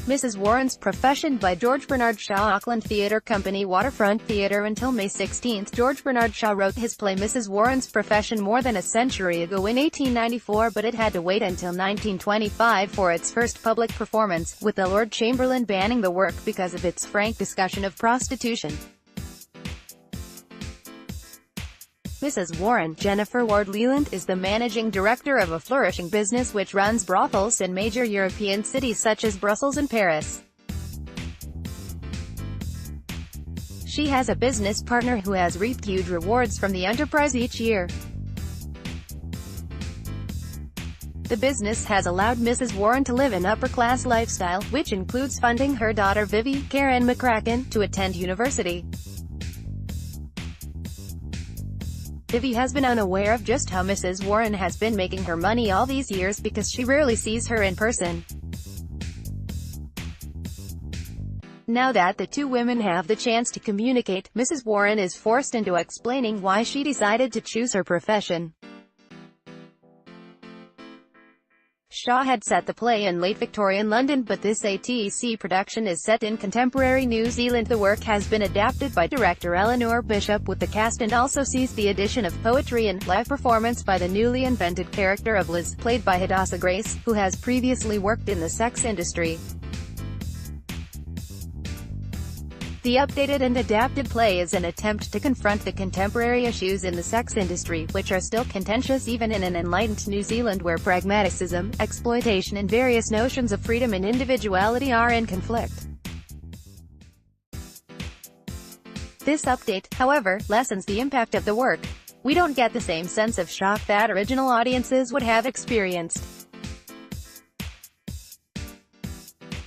Mrs. Warren's Profession by George Bernard Shaw. Auckland Theatre Company, Waterfront Theatre. Until May 16, George Bernard Shaw wrote his play Mrs. Warren's Profession more than a century ago in 1894, but it had to wait until 1925 for its first public performance, with the Lord Chamberlain banning the work because of its frank discussion of prostitution. Mrs. Warren, Jennifer Ward-Lealand, is the managing director of a flourishing business which runs brothels in major European cities such as Brussels and Paris. She has a business partner who has reaped huge rewards from the enterprise each year. The business has allowed Mrs. Warren to live an upper-class lifestyle, which includes funding her daughter Vivi, Karen McCracken, to attend university. Vivi has been unaware of just how Mrs. Warren has been making her money all these years because she rarely sees her in person. Now that the two women have the chance to communicate, Mrs. Warren is forced into explaining why she decided to choose her profession. Shaw had set the play in late Victorian London, but this ATC production is set in contemporary New Zealand. The work has been adapted by director Eleanor Bishop with the cast and also sees the addition of poetry and live performance by the newly invented character of Liz, played by Hadassah Grace, who has previously worked in the sex industry. The updated and adapted play is an attempt to confront the contemporary issues in the sex industry, which are still contentious even in an enlightened New Zealand where pragmaticism, exploitation and various notions of freedom and individuality are in conflict. This update, however, lessens the impact of the work. We don't get the same sense of shock that original audiences would have experienced.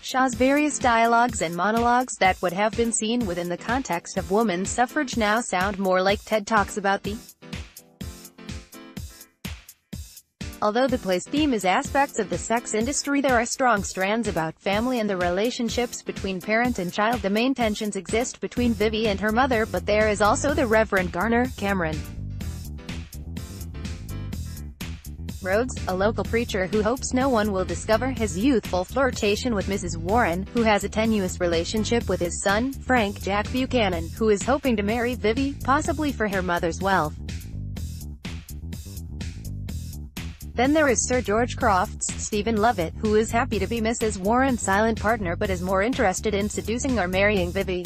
Shaw's various dialogues and monologues that would have been seen within the context of women's suffrage now sound more like TED Talks about the. Although the play's theme is aspects of the sex industry, there are strong strands about family and the relationships between parent and child. The main tensions exist between Vivi and her mother, but there is also the Reverend Garner Cameron Rhodes, a local preacher who hopes no one will discover his youthful flirtation with Mrs. Warren, who has a tenuous relationship with his son, Frank Jack Buchanan, who is hoping to marry Vivi, possibly for her mother's wealth. Then there is Sir George Crofts, Stephen Lovett, who is happy to be Mrs. Warren's silent partner but is more interested in seducing or marrying Vivi.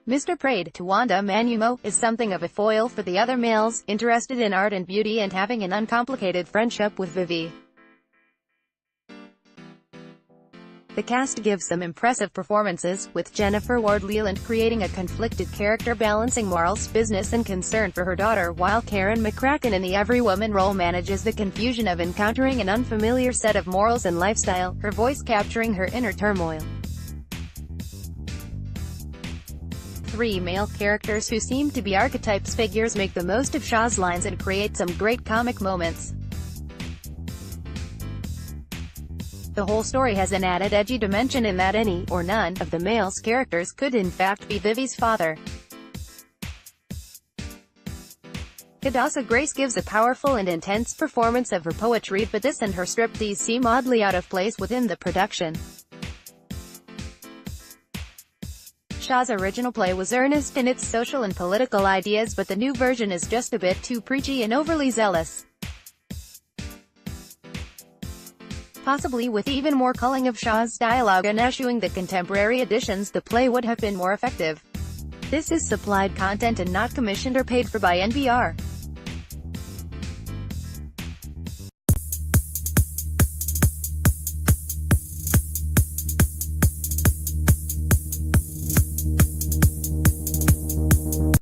Mr. Prade, Tawanda Manumo, is something of a foil for the other males, interested in art and beauty and having an uncomplicated friendship with Vivi. The cast gives some impressive performances, with Jennifer Ward-Lealand creating a conflicted character balancing morals, business and concern for her daughter, while Karen McCracken in the every woman role manages the confusion of encountering an unfamiliar set of morals and lifestyle, her voice capturing her inner turmoil. Three male characters who seem to be archetypes figures make the most of Shaw's lines and create some great comic moments. The whole story has an added edgy dimension in that any, or none, of the male's characters could in fact be Vivi's father. Hadassah Grace gives a powerful and intense performance of her poetry, but this and her striptease seem oddly out of place within the production. Shaw's original play was earnest in its social and political ideas, but the new version is just a bit too preachy and overly zealous. Possibly with even more culling of Shaw's dialogue and eschewing the contemporary additions, the play would have been more effective. This is supplied content and not commissioned or paid for by NPR.